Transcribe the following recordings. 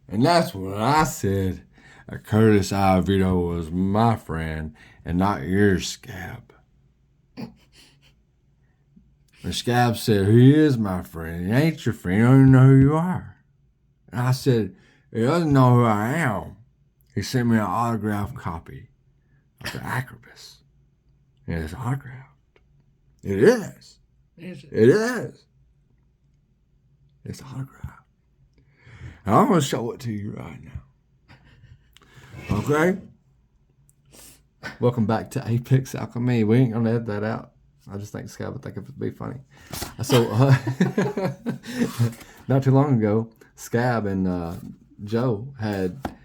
And that's when I said Curtis Ivito was my friend and not your Scab. And Scab said, he is my friend. He ain't your friend. You don't even know who you are. And I said, he doesn't know who I am. He sent me an autographed copy of the Akribis. And it's autographed. It is. Is it? It is. It's autographed. And I'm going to show it to you right now. Okay? Welcome back to Apex Alchemy. We ain't going to edit that out. I just think Scab would think it would be funny. So, not too long ago, Scab and Joe had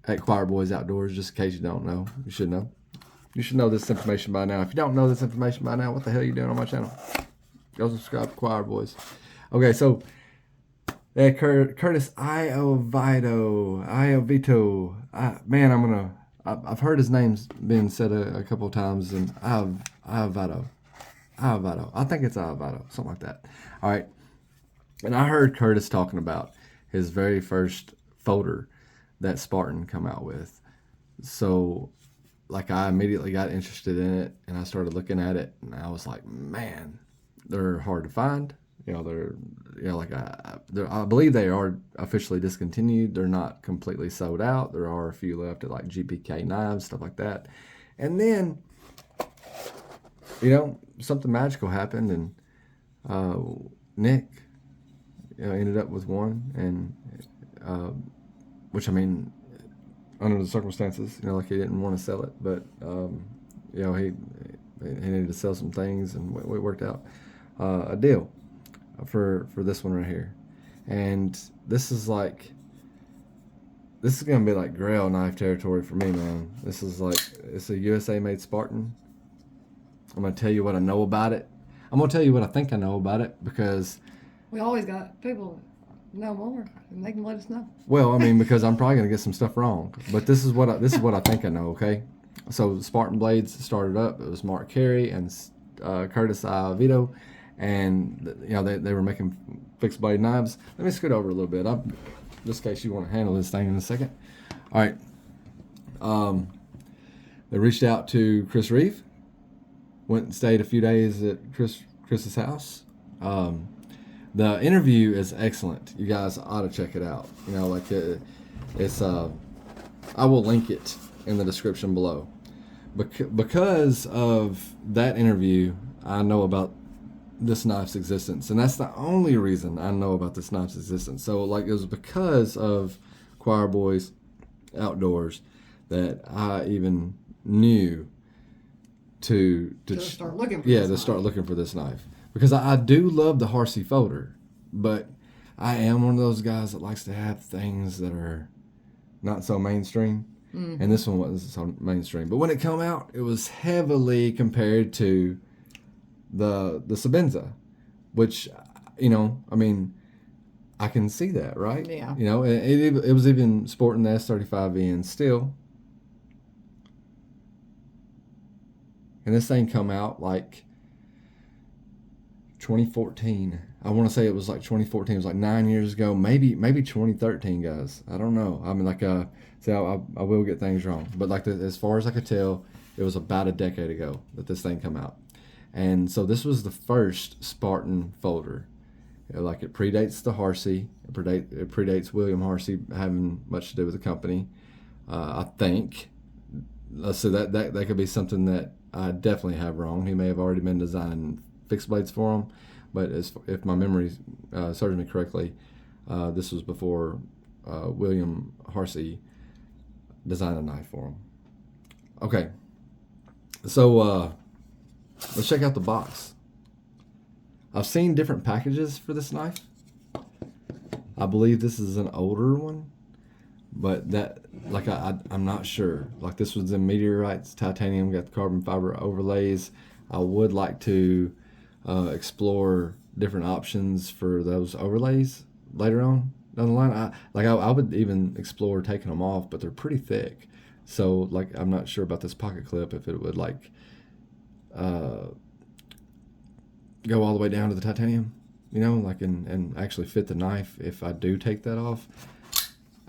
at Choir Boys Outdoors, just in case you don't know. You should know. You should know this information by now. If you don't know this information by now, what the hell are you doing on my channel? Go subscribe to Choir Boys. Okay, so Curtis Iovito. Man, I've heard his name's been said a couple of times, and Iovito. I think it's Iovito, something like that. All right. And I heard Curtis talking about his very first folder that Spartan come out with. So, like, I immediately got interested in it, and I started looking at it, and I was like, man, they're hard to find. I believe they are officially discontinued. They're not completely sold out. There are a few left at like GPK knives, stuff like that. And then, something magical happened, and Nick ended up with one, and which, I mean, under the circumstances, like he didn't want to sell it, but he needed to sell some things, and we worked out a deal for this one right here. And this is going to be like GRAIL knife territory for me, man. It's a USA made Spartan. I'm going to tell you what I know about it. I'm going to tell you what I think I know about it, because we always got people know more, and they can let us know. Well, I mean, because I'm probably going to get some stuff wrong, but this is what I think I know. Okay, so Spartan Blades started up. It was Mark Carey and Curtis Vito, and they were making fixed blade knives. Let me scoot over a little bit, just in case you want to handle this thing in a second. All right. They reached out to Chris Reeve. Went and stayed a few days at Chris's house. The interview is excellent. You guys ought to check it out. It's I will link it in the description below. Because of that interview, I know about this knife's existence, and that's the only reason I know about this knife's existence. So, it was because of Choir Boys Outdoors that I even knew to start looking for looking for this knife. Because I do love the Harsey folder, but I am one of those guys that likes to have things that are not so mainstream. Mm-hmm. And this one wasn't so mainstream. But when it came out, it was heavily compared to the Sabenza, which, I can see that, right? Yeah. It was even sporting the S35N still. And this thing come out like 2014. I want to say it was like 2014. It was like 9 years ago, maybe 2013, guys. I don't know. I mean, I will get things wrong, but as far as I could tell, it was about a decade ago that this thing come out. And so this was the first Spartan folder. It predates the Harsey. It predates William Harsey having much to do with the company. I think. So that could be something that I definitely have wrong. He may have already been designing fixed blades for him, but if my memory serves me correctly, this was before William Harsey designed a knife for him. Okay, so let's check out the box. I've seen different packages for this knife. I believe this is an older one, but I'm not sure. This was in meteorites, titanium, got the carbon fiber overlays. I would like to explore different options for those overlays later on down the line. I would even explore taking them off, but they're pretty thick. So I'm not sure about this pocket clip, if it would go all the way down to the titanium, and actually fit the knife if I do take that off.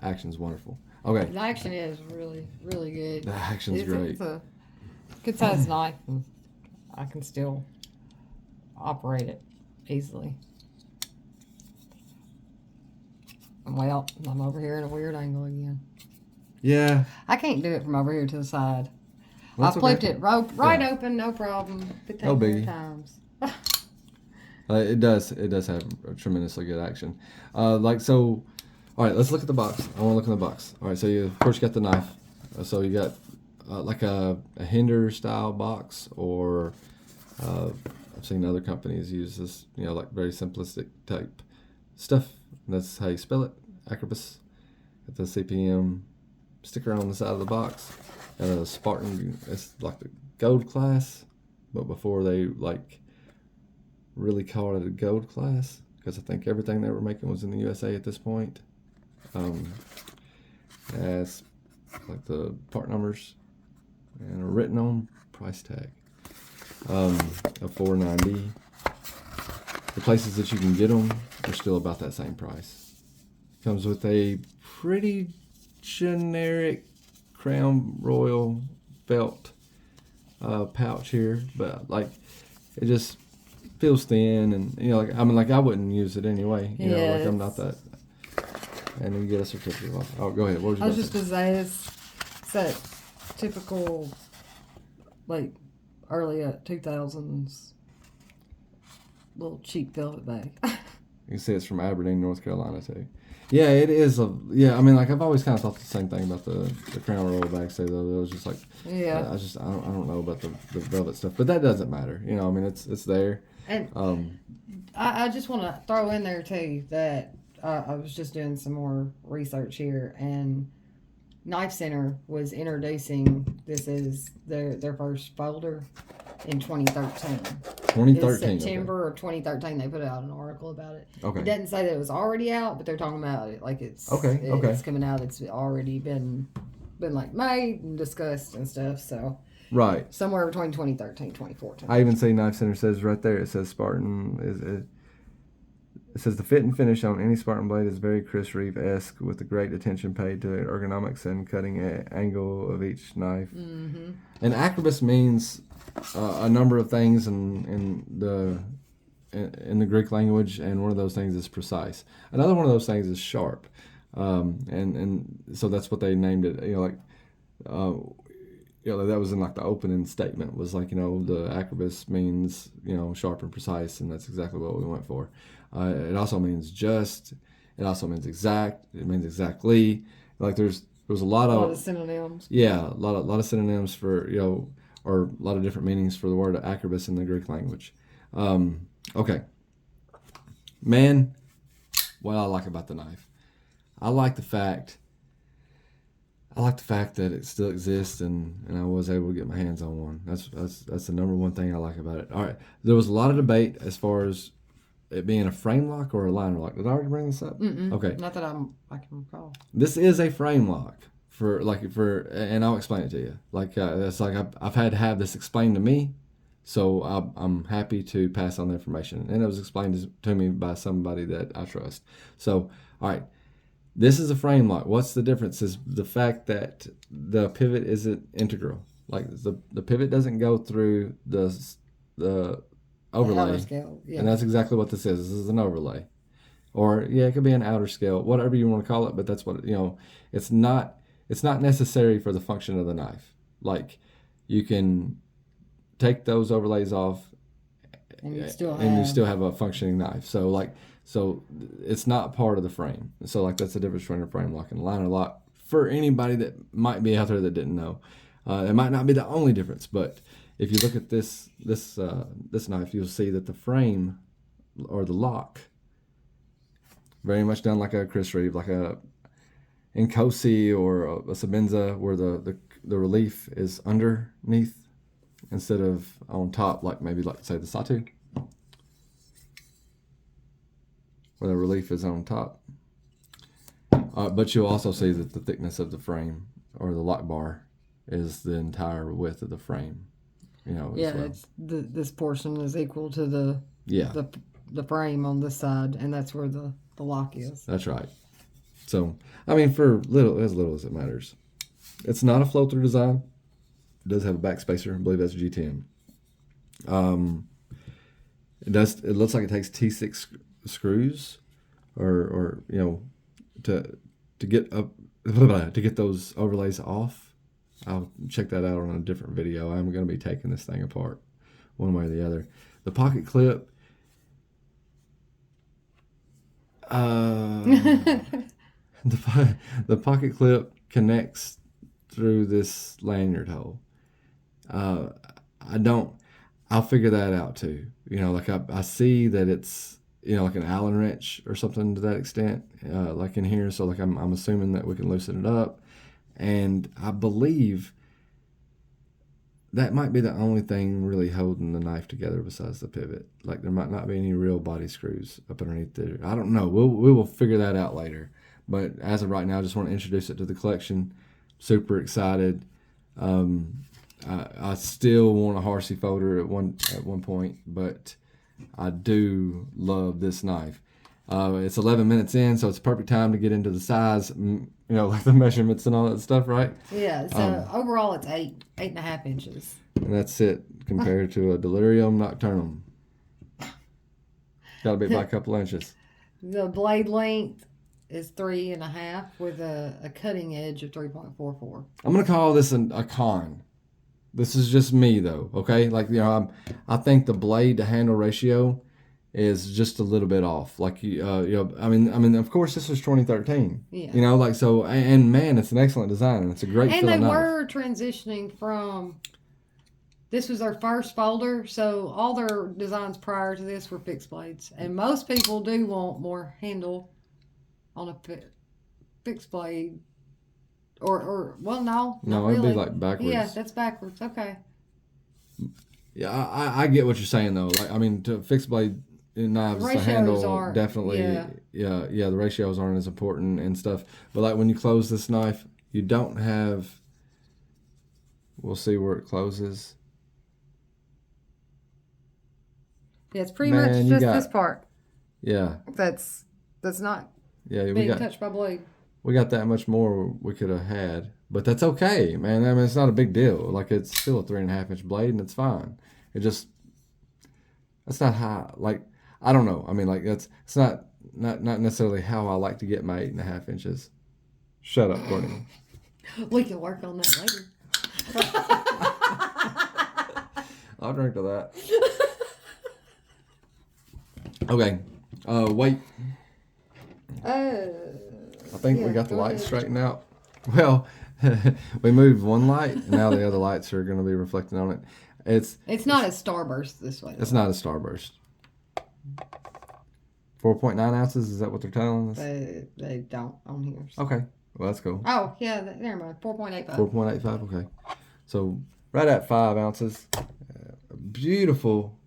action's wonderful. Okay, The action is really, really good. the action's great. It's a good sized knife, and I can still operate it easily. Well, I'm over here at a weird angle again. Yeah, I can't do it from over here to the side. well, I that's flipped okay. it right open, no problem. But No biggie. times. It does have a tremendously good action. So, all right, let's look at the box. I want to look in the box. All right, so you of course got the knife. So you got like a Hinder style box, or I've seen other companies use this, like very simplistic type stuff. That's how you spell it, Akribis. Got the CPM sticker on the side of the box. And a Spartan, it's like the gold class, but before they really called it a gold class, because I think everything they were making was in the USA at this point. As like the part numbers and a written on price tag of $490. The places that you can get them are still about that same price. Comes with a pretty generic Crown Royal belt pouch here, but it just feels thin, and I wouldn't use it anyway. I'm not that. And then you get a certificate off. Oh, go ahead. What was you I was about just to say? gonna say it's that typical, early 2000s little cheap velvet bag. You can see it's from Aberdeen, North Carolina too. Yeah, it is. I've always kind of thought the same thing about the Crown Royal bags too, though. It was just like, Yeah. I don't know about the velvet stuff, but that doesn't matter. It's there. And I just want to throw in there too that I was just doing some more research here, and Knife Center was introducing this as their first folder in 2013. 2013. It's September of 2013. They put out an article about it. Okay. It doesn't say that it was already out, but they're talking about it like it's Okay. coming out. It's already been made and discussed and stuff. So Right. somewhere between 2013 and 2014. I even see Knife Center says right there. It says Spartan It says the fit and finish on any Spartan blade is very Chris Reeve-esque, with the great attention paid to ergonomics and cutting angle of each knife. Mm-hmm. And Akribis means a number of things in the Greek language, and one of those things is precise. Another one of those things is sharp, and so that's what they named it. That was in the opening statement, was the Akribis means sharp and precise, and that's exactly what we went for. It also means just. It also means exact. It means exactly. There's a lot of synonyms. Yeah, a lot of synonyms for or a lot of different meanings for the word Akribis in the Greek language. Okay, man, what I like about the knife, I like the fact that it still exists, and I was able to get my hands on one. That's the number one thing I like about it. All right, there was a lot of debate as far as it being a frame lock or a liner lock. Did I already bring this up? Mm-mm. Okay. Not that I can recall. This is a frame lock and I'll explain it to you. I've had to have this explained to me, so I'm happy to pass on the information. And it was explained to me by somebody that I trust. So, all right. This is a frame lock. What's the difference is the fact that the pivot isn't integral. The pivot doesn't go through the overlay. Outer scale, yeah. And that's exactly what this is. This is an overlay. Or it could be an outer scale, whatever you want to call it, but that's what it's not necessary for the function of the knife. You can take those overlays off and you still have a functioning knife. So it's not part of the frame. So that's the difference between a frame lock and a liner lock for anybody that might be out there that didn't know. It might not be the only difference, but if you look at this knife, you'll see that the frame or the lock very much done like a Chris Reeve, like a Nkosi or a Sabenza, where the relief is underneath instead of on top, say the Satu, where the relief is on top. But you'll also see that the thickness of the frame or the lock bar is the entire width of the frame. It's this portion is equal to the frame on this side, and that's where the lock is. That's right. So I mean, for little as it matters. It's not a flow-through design. It does have a backspacer. I believe that's G10. It does. It looks like it takes T6 screws, or to get up to get those overlays off. I'll check that out on a different video. I'm going to be taking this thing apart one way or the other. The pocket clip. The pocket clip connects through this lanyard hole. I'll figure that out too. Like I see that it's like an Allen wrench or something to that extent, like in here. So like I'm assuming that we can loosen it up, and I believe that might be the only thing really holding the knife together besides the pivot. Like there might not be any real body screws up underneath there. I don't know. We will figure that out later. But as of right now, I just want to introduce it to the collection. Super excited. I still want a Harsey folder at one point, but I do love this knife. It's 11 minutes in, so it's a perfect time to get into the size, like the measurements and all that stuff, right? Yeah, so overall it's 8.5 inches. And that's it compared to a Delirium Nocturnum. Got to be by a couple inches. The blade length is 3.5 with a cutting edge of 3.44. I'm going to call this a con. This is just me, though, okay? Like, I think the blade to handle ratio is just a little bit off. Like, I mean, of course, this was 2013. Yeah. So, and man, it's an excellent design, and it's a great feeling. And they were transitioning from, this was their first folder, so all their designs prior to this were fixed blades. And most people do want more handle on a fixed blade. Well, no. No, it'd be like backwards. Yeah, that's backwards. Okay. Yeah, I get what you're saying, though. Like, I mean, to fixed blade knives, the handle definitely, yeah, the ratios aren't as important and stuff. But like when you close this knife, you don't have. We'll see where it closes. Yeah, it's pretty much just this part. Yeah. That's not. Yeah, being touched by blade. We got that much more we could have had, but that's okay, man. I mean, it's not a big deal. Like, it's still a 3.5 inch blade, and it's fine. That's not how, like, I don't know. I mean, like, it's not necessarily how I like to get my 8.5 inches. Shut up, Courtney. We can work on that later. I'll drink to that. Okay, wait. I think we got the lights straightened out. Well, we moved one light, and now the other lights are going to be reflecting on it. It's not a starburst this way. It's not a starburst. 4.9 ounces, is that what they're telling us? They don't on here. So. Okay, well, that's cool. Oh, yeah, never mind. 4.85. 4.85, okay. So right at 5 ounces. Beautiful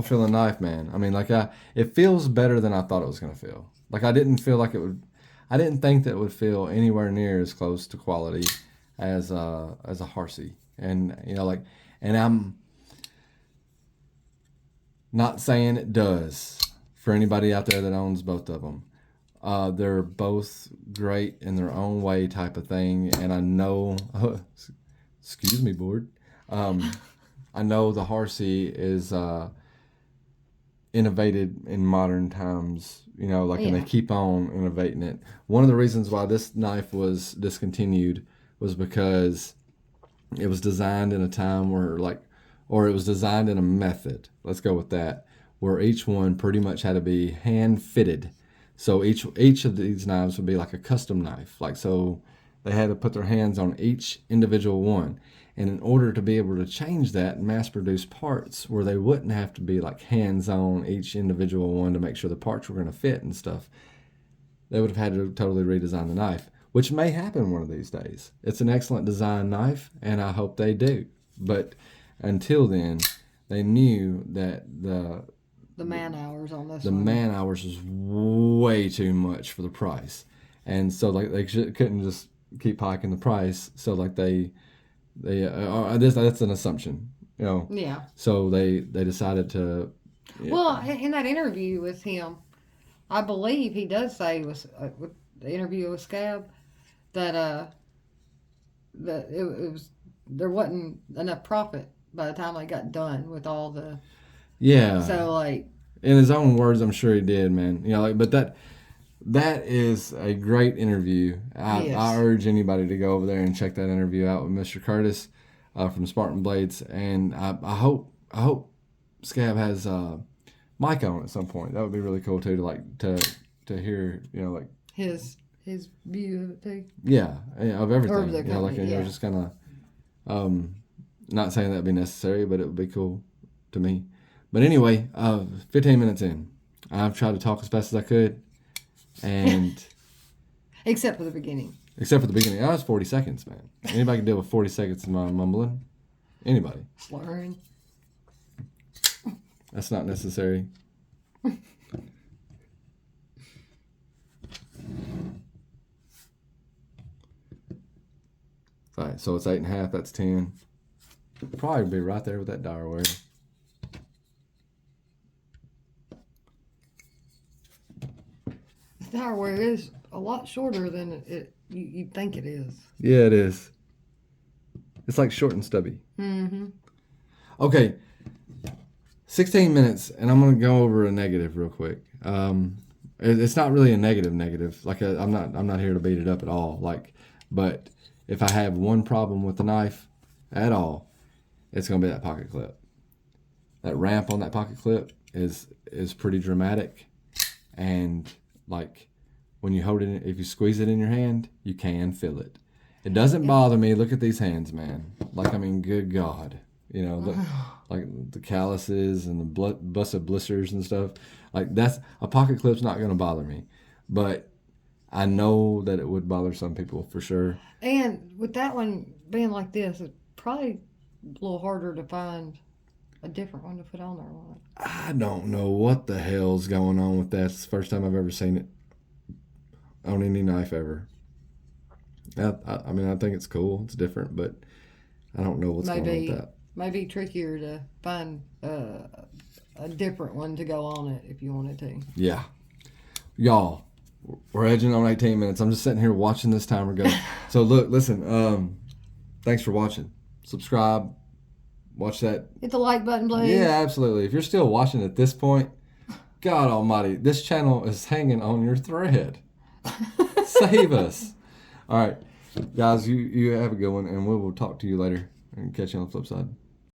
feeling knife, man. I mean, like, it feels better than I thought it was going to feel. Like, I didn't think that it would feel anywhere near as close to quality as a Harsey. And, and I'm not saying it does for anybody out there that owns both of them. They're both great in their own way type of thing. And I know, excuse me, board. I know the Harsey is innovated in modern times, and they keep on innovating it. One of the reasons why this knife was discontinued was because it was designed in a time where, or it was designed in a method, let's go with that, where each one pretty much had to be hand fitted. So each of these knives would be like a custom knife. So they had to put their hands on each individual one. And in order to be able to change that and mass produce parts where they wouldn't have to be like hands on each individual one to make sure the parts were going to fit and stuff, they would have had to totally redesign the knife, which may happen one of these days. It's an excellent design knife, and I hope they do. But until then, they knew that the man hours on this man hours was way too much for the price. And so they couldn't just keep hiking the price. So that's an assumption, Yeah. So they decided to. Yeah. Well, in that interview with him, I believe he does say the interview with Scab, that it was there wasn't enough profit by the time I got done with all the. Yeah. So like. In his own words, I'm sure he did, man. You know, like, but that is a great interview. I urge anybody to go over there and check that interview out with Mr. Curtis from Spartan Blades, and I hope Scab has Mike on at some point. That would be really cool too, to hear, you know, like his view of it too. Yeah, of everything. Or the you know, like company, you know, yeah. just kind of not saying that'd be necessary, but it would be cool to me. But anyway, 15 minutes in, I've tried to talk as fast as I could, and except for the beginning. Except for the beginning, that was 40 seconds, man. Anybody can deal with 40 seconds of my mumbling. Anybody. Slurring. That's not necessary. All right, so it's 8.5. That's 10. Probably be right there with that direware. Direware is a lot shorter than you think it is. Yeah, it is. It's like short and stubby. Mm-hmm. Okay, 16 minutes, and I'm gonna go over a negative real quick. It's not really a negative. Like I'm not here to beat it up at all. Like, but if I have one problem with the knife at all, it's gonna be that pocket clip. That ramp on that pocket clip is pretty dramatic, and like when you hold it, if you squeeze it in your hand, you can feel it. It doesn't bother me. Look at these hands, man. Like, I mean, good God. You know, like the calluses and the busted blisters and stuff. Like, that's a pocket clip's not going to bother me. But I know that it would bother some people for sure. And with that one being like this, it's probably a little harder to find a different one to put on there. I don't know what the hell's going on with that. It's the first time I've ever seen it on any knife ever. I mean, I think it's cool. It's different, but I don't know what's going on with that. Maybe trickier to find a different one to go on it if you wanted to. Yeah. Y'all, we're edging on 18 minutes. I'm just sitting here watching this timer go. So, look, listen, thanks for watching. Subscribe. Watch that. Hit the like button, please. Yeah, absolutely. If you're still watching at this point, God almighty, this channel is hanging on your thread. Save us. All right, guys, you have a good one, and we will talk to you later and catch you on the flip side.